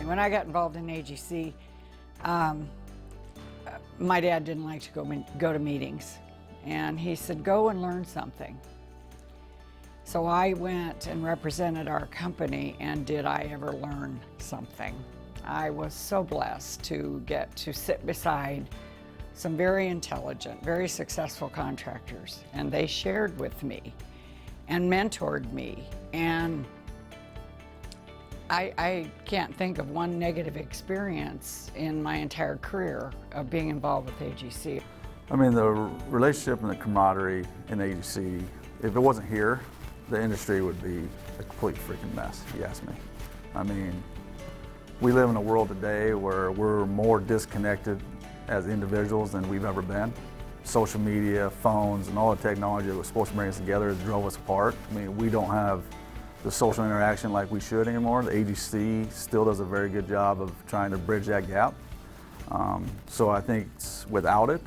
When I got involved in AGC, my dad didn't like to go to meetings, and he said, go and learn something. So I went and represented our company, and did I ever learn something? I was so blessed to get to sit beside some very intelligent, very successful contractors, and they shared with me and mentored me. And I can't think of one negative experience in my entire career of being involved with AGC. I mean, the relationship and the camaraderie in AGC, if it wasn't here, the industry would be a complete freaking mess, if you ask me. I mean, we live in a world today where we're more disconnected as individuals than we've ever been. Social media, phones, and all the technology that was supposed to bring us together drove us apart. I mean, we don't have the social interaction like we should anymore. The AGC still does a very good job of trying to bridge that gap. So I think without it,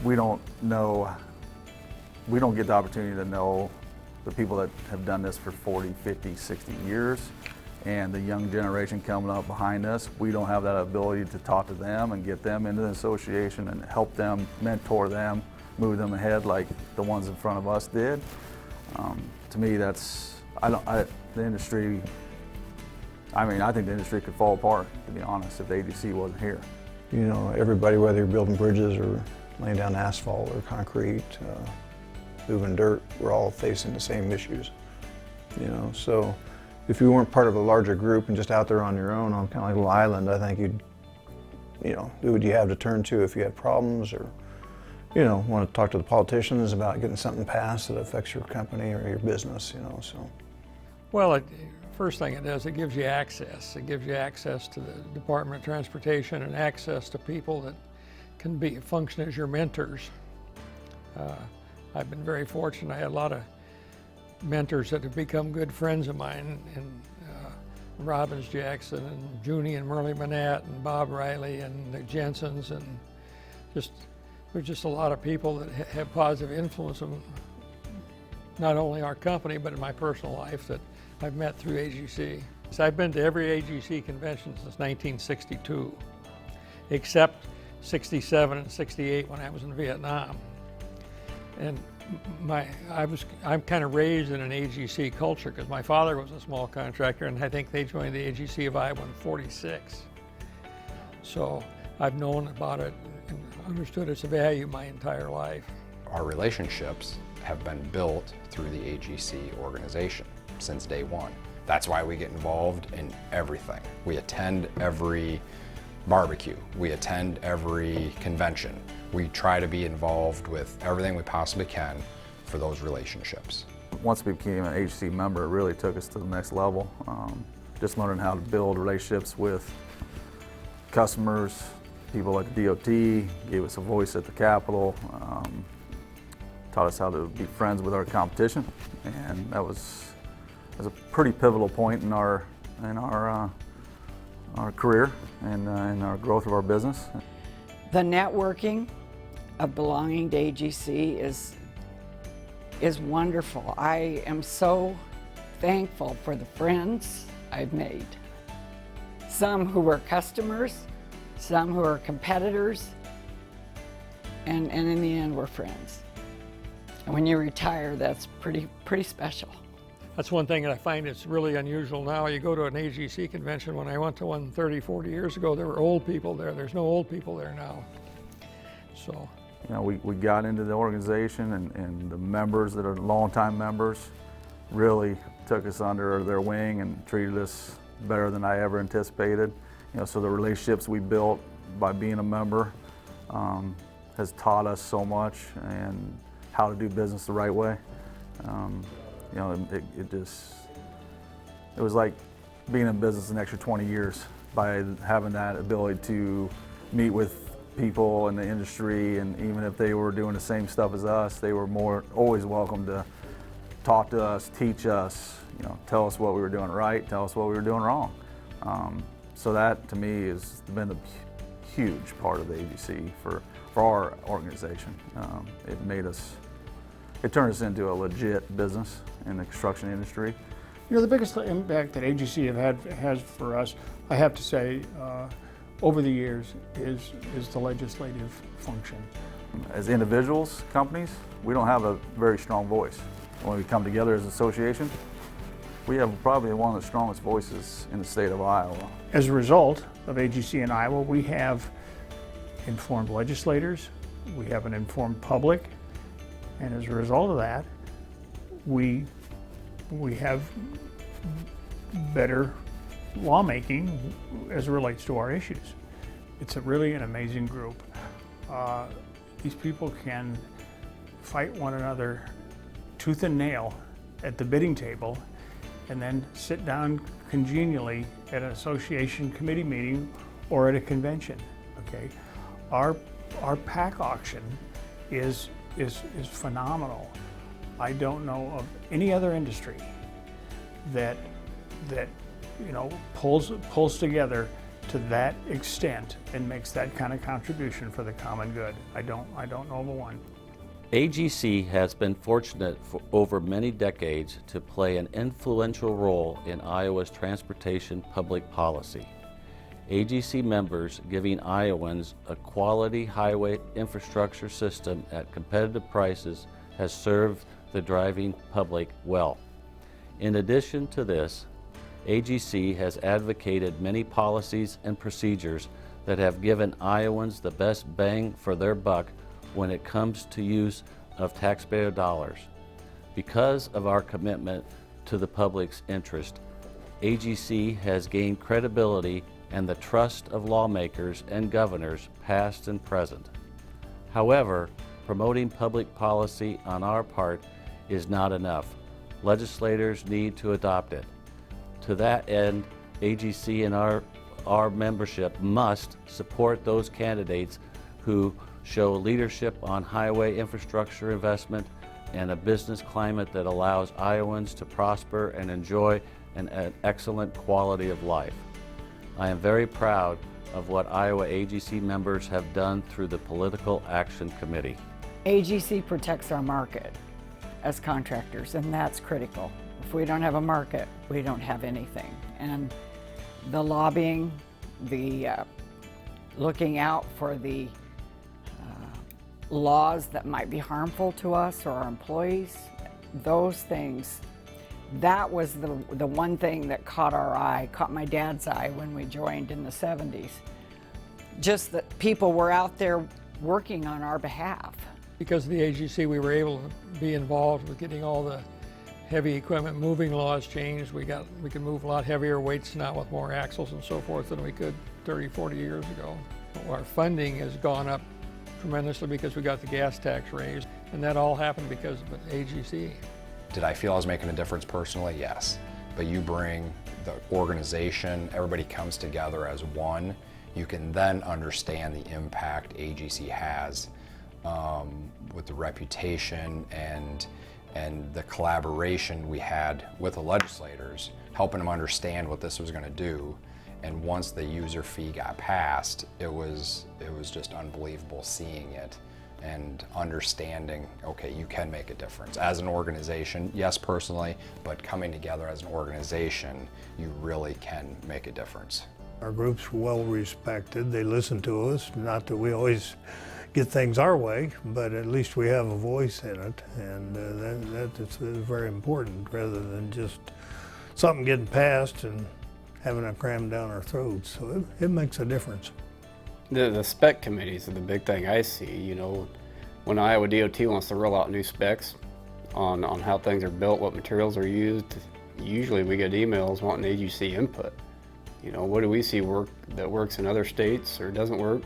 we don't get the opportunity to know the people that have done this for 40, 50, 60 years, and the young generation coming up behind us. We don't have that ability to talk to them and get them into the association and help them, mentor them, move them ahead like the ones in front of us did. To me, the industry, I mean, I think the industry could fall apart, to be honest, if the AGC wasn't here. You know, everybody, whether you're building bridges or laying down asphalt or concrete, moving dirt, we're all facing the same issues. You know, so if you weren't part of a larger group and just out there on your own on kind of like a little island, I think who would you have to turn to if you had problems, or, you know, want to talk to the politicians about getting something passed that affects your company or your business, you know, so. Well, first thing it does, it gives you access. It gives you access to the Department of Transportation and access to people that can function as your mentors. I've been very fortunate. I had a lot of mentors that have become good friends of mine, and Robbins Jackson and Junie and Merle Manette and Bob Riley and the Jensens, and there's just a lot of people that have positive influence on not only our company but in my personal life that I've met through AGC. So I've been to every AGC convention since 1962, except 67 and 68 when I was in Vietnam. And I'm kind of raised in an AGC culture because my father was a small contractor, and I think they joined the AGC of Iowa in '46. So I've known about it and understood its value my entire life. Our relationships have been built through the AGC organization since day one. That's why we get involved in everything. We attend every barbecue. We attend every convention. We try to be involved with everything we possibly can for those relationships. Once we became an AGC member, it really took us to the next level. Just learning how to build relationships with customers, people like the DOT, gave us a voice at the Capitol, taught us how to be friends with our competition, and that was a pretty pivotal point in our career and in our growth of our business. The networking of belonging to AGC is wonderful. I am so thankful for the friends I've made. Some who were customers, some who are competitors, and in the end we're friends. And when you retire, that's pretty special. That's one thing that I find is really unusual now. You go to an AGC convention. When I went to one 30, 40 years ago, there were old people there. There's no old people there now. So, you know, we got into the organization, and the members that are longtime members really took us under their wing and treated us better than I ever anticipated. You know, so the relationships we built by being a member has taught us so much, and how to do business the right way. You know, it was like being in business an extra 20 years by having that ability to meet with people in the industry, and even if they were doing the same stuff as us, they were always welcome to talk to us, teach us, you know, tell us what we were doing right, tell us what we were doing wrong. So that to me has been a huge part of the AGC for our organization. It turned us into a legit business in the construction industry, You know, the biggest impact that AGC has for us, I have to say, over the years, is the legislative function. As individuals, companies, we don't have a very strong voice. When we come together as an association, we have probably one of the strongest voices in the state of Iowa. As a result of AGC in Iowa, we have informed legislators, we have an informed public, and as a result of that, we have better lawmaking as it relates to our issues. It's really an amazing group. These people can fight one another tooth and nail at the bidding table and then sit down congenially at an association committee meeting or at a convention, okay? Our PAC auction is phenomenal. I don't know of any other industry that you know pulls together to that extent and makes that kind of contribution for the common good. I don't know of one. AGC has been fortunate for over many decades to play an influential role in Iowa's transportation public policy. AGC members giving Iowans a quality highway infrastructure system at competitive prices has served the driving public well. In addition to this, AGC has advocated many policies and procedures that have given Iowans the best bang for their buck when it comes to use of taxpayer dollars. Because of our commitment to the public's interest, AGC has gained credibility and the trust of lawmakers and governors past and present. However, promoting public policy on our part is not enough. Legislators need to adopt it. To that end, AGC and our membership must support those candidates who show leadership on highway infrastructure investment and a business climate that allows Iowans to prosper and enjoy an excellent quality of life. I am very proud of what Iowa AGC members have done through the Political Action Committee. AGC protects our market as contractors, and that's critical. If we don't have a market, we don't have anything. And the lobbying, the looking out for the laws that might be harmful to us or our employees, those things, that was the one thing that caught our eye, caught my dad's eye when we joined in the 70s. Just that people were out there working on our behalf. Because of the AGC, we were able to be involved with getting all the heavy equipment moving laws changed. We could move a lot heavier weights now with more axles and so forth than we could 30, 40 years ago. Our funding has gone up tremendously because we got the gas tax raised, and that all happened because of the AGC. Did I feel I was making a difference personally? Yes. But you bring the organization, everybody comes together as one, you can then understand the impact AGC has with the reputation and the collaboration we had with the legislators, helping them understand what this was going to do. And once the user fee got passed, it was just unbelievable seeing it and understanding, okay, you can make a difference. As an organization, yes, personally, but coming together as an organization, you really can make a difference. Our group's well respected. They listen to us. Not that we always get things our way, but at least we have a voice in it, and that's very important, rather than just something getting passed and having it crammed down our throats. So it makes a difference. The spec committees are the big thing I see. You know, when Iowa DOT wants to roll out new specs on how things are built, what materials are used, usually we get emails wanting AGC input. You know, what do we see that works in other states or doesn't work?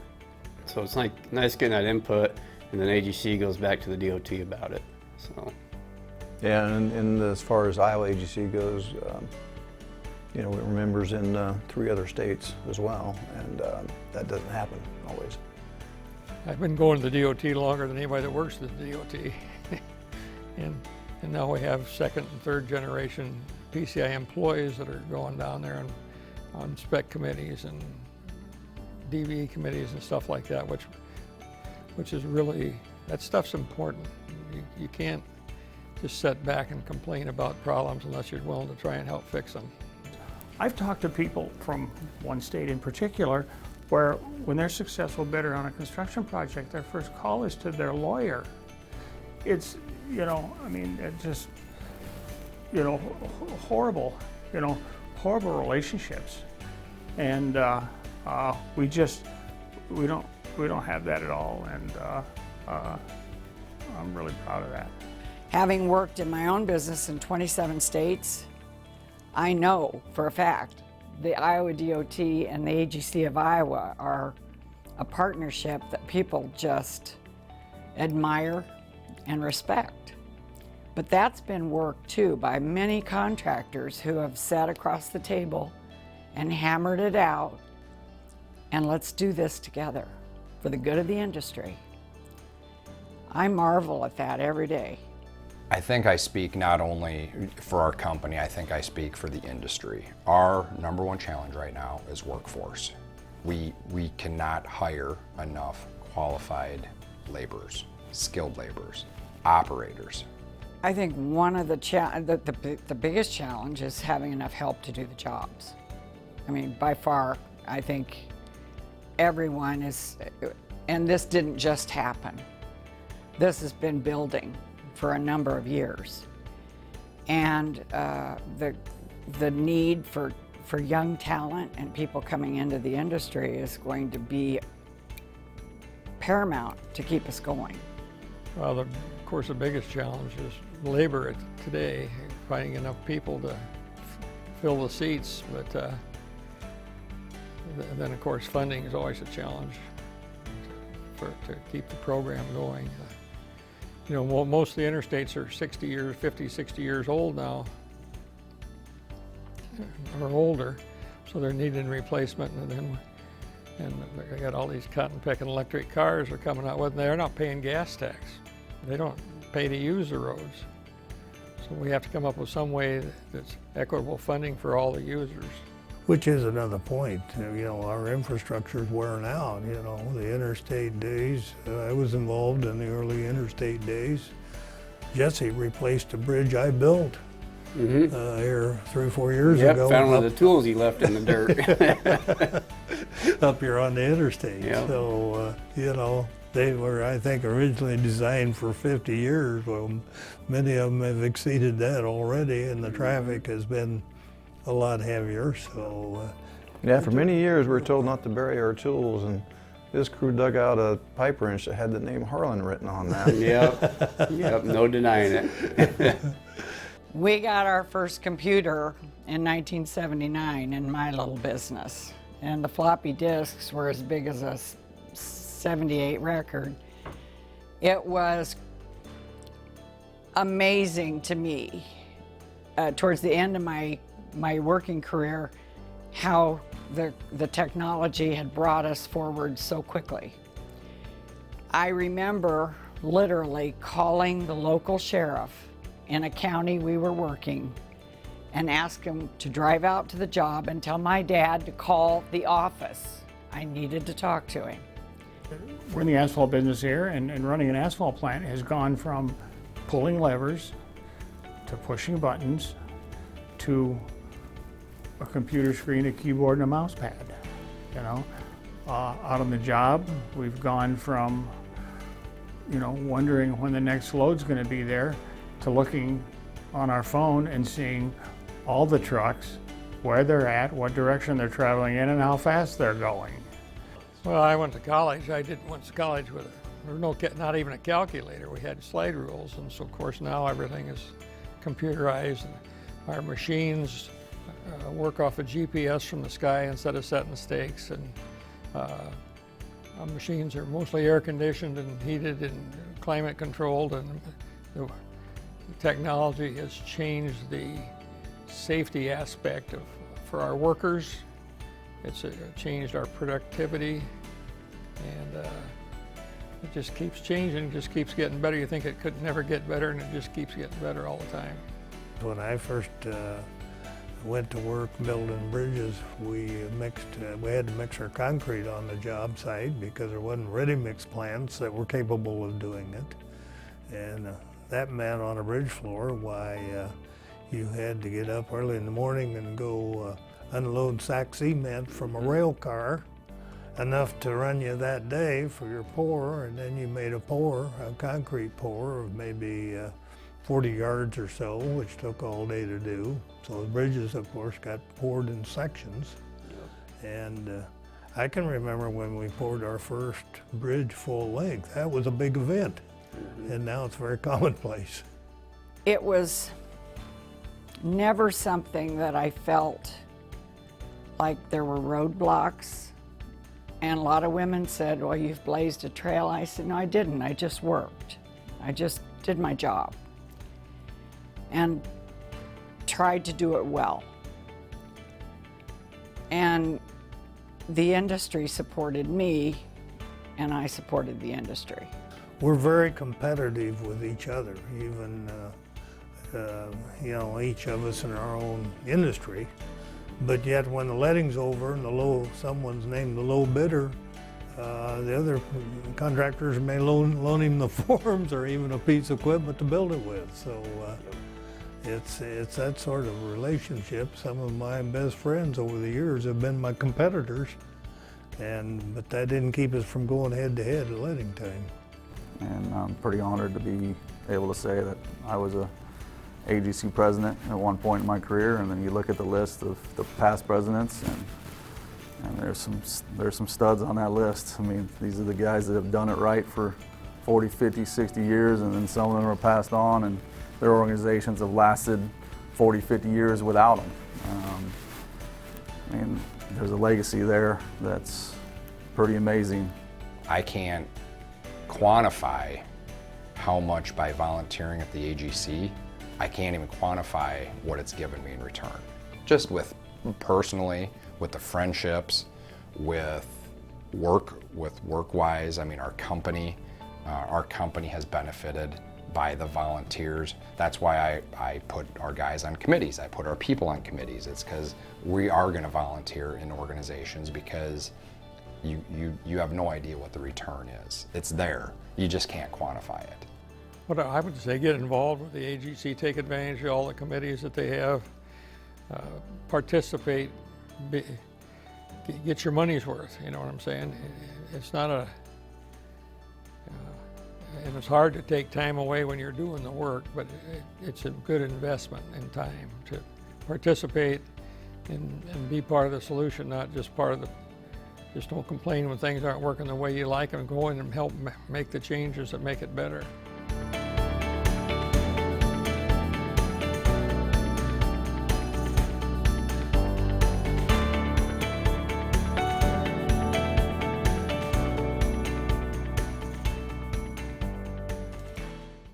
So it's nice getting that input, and then AGC goes back to the DOT about it. So. Yeah, and as far as Iowa AGC goes, you know, we're members in 3 other states as well, and that doesn't happen always. I've been going to the DOT longer than anybody that works at the DOT. and now we have 2nd and 3rd generation PCI employees that are going down there and on spec committees and DVE committees and stuff like that, which is really, that stuff's important. You can't just sit back and complain about problems unless you're willing to try and help fix them. I've talked to people from one state in particular where when they're successful bidder on a construction project, their first call is to their lawyer. It's, you know, I mean, it just, you know, horrible, you know, horrible relationships. And we don't have that at all, and I'm really proud of that. Having worked in my own business in 27 states, I know for a fact the Iowa DOT and the AGC of Iowa are a partnership that people just admire and respect. But that's been worked too by many contractors who have sat across the table and hammered it out, and let's do this together for the good of the industry. I marvel at that every day. I think I speak not only for our company, I think I speak for the industry. Our number one challenge right now is workforce. We cannot hire enough qualified laborers, skilled laborers, operators. I think one of the biggest challenge is having enough help to do the jobs. I mean, by far, I think everyone is, and this didn't just happen. This has been building for a number of years. And the need for young talent and people coming into the industry is going to be paramount to keep us going. Well, of course, the biggest challenge is labor today, finding enough people to fill the seats, but then of course funding is always a challenge to keep the program going. You know, most of the interstates are 50, 60 years old now, or older, so they're needing replacement. And they got all these cotton picking electric cars are coming out with, and they're not paying gas tax. They don't pay to use the roads. So we have to come up with some way that's equitable funding for all the users. Which is another point. You know, our infrastructure's wearing out. You know, the interstate days, I was involved in the early interstate days. Jesse replaced a bridge I built here 3 or 4 years ago. Found one of the tools he left in the dirt. Up here on the interstate. Yep. So, you know, they were, I think, originally designed for 50 years. Well, many of them have exceeded that already, and the traffic has been a lot heavier, so. Yeah, for many years we were told not to bury our tools, and this crew dug out a pipe wrench that had the name Harlan written on that. Yep, no denying it. We got our first computer in 1979 in my little business, and the floppy disks were as big as a 78 record. It was amazing to me towards the end of my working career how the technology had brought us forward so quickly. I remember literally calling the local sheriff in a county we were working and ask him to drive out to the job and tell my dad to call the office. I needed to talk to him. We're in the asphalt business here, and running an asphalt plant has gone from pulling levers to pushing buttons to a computer screen, a keyboard, and a mouse pad. You know, out on the job, we've gone from, you know, wondering when the next load's going to be there, to looking on our phone and seeing all the trucks, where they're at, what direction they're traveling in, and how fast they're going. Well, I went to college. I went to college with not even a calculator. We had slide rules, and so of course now everything is computerized. And our machines work off of GPS from the sky instead of setting stakes, and our machines are mostly air conditioned and heated and climate controlled, and the technology has changed the safety aspect for our workers. It's changed our productivity, and it just keeps changing, just keeps getting better. You think it could never get better, and it just keeps getting better all the time. When I first went to work building bridges, we had to mix our concrete on the job site because there wasn't ready-mix plants that were capable of doing it. And that meant on a bridge floor, why you had to get up early in the morning and go unload sack cement from a rail car, enough to run you that day for your pour, and then you made a concrete pour of maybe 40 yards or so, which took all day to do. So the bridges, of course, got poured in sections. And I can remember when we poured our first bridge full length. That was a big event, and now it's very commonplace. It was never something that I felt like there were roadblocks. And a lot of women said, well, you've blazed a trail. I said, no, I didn't. I just worked. I just did my job and tried to do it well. And the industry supported me, and I supported the industry. We're very competitive with each other, even each of us in our own industry. But yet when the letting's over and someone's named the low bidder, the other contractors may loan him the forms or even a piece of equipment to build it with. So it's that sort of relationship. Some of my best friends over the years have been my competitors, but that didn't keep us from going head to head at letting time. And I'm pretty honored to be able to say that I was a AGC president at one point in my career, and then you look at the list of the past presidents, and there's some studs on that list. I mean, these are the guys that have done it right for 40, 50, 60 years, and then some of them are passed on, and their organizations have lasted 40, 50 years without them. I mean, there's a legacy there that's pretty amazing. I can't quantify how much by volunteering at the AGC, I can't even quantify what it's given me in return. Just personally, with the friendships, with work-wise, I mean, our company has benefited by the volunteers. That's why I put our guys on committees. I put our people on committees. It's because we are gonna volunteer in organizations because you have no idea what the return is. It's there, you just can't quantify it. What I would say, get involved with the AGC, take advantage of all the committees that they have, participate, get your money's worth, you know what I'm saying? It's not and it's hard to take time away when you're doing the work, but it's a good investment in time to participate and be part of the solution, not just part of just don't complain when things aren't working the way you like them. Go in and help make the changes that make it better.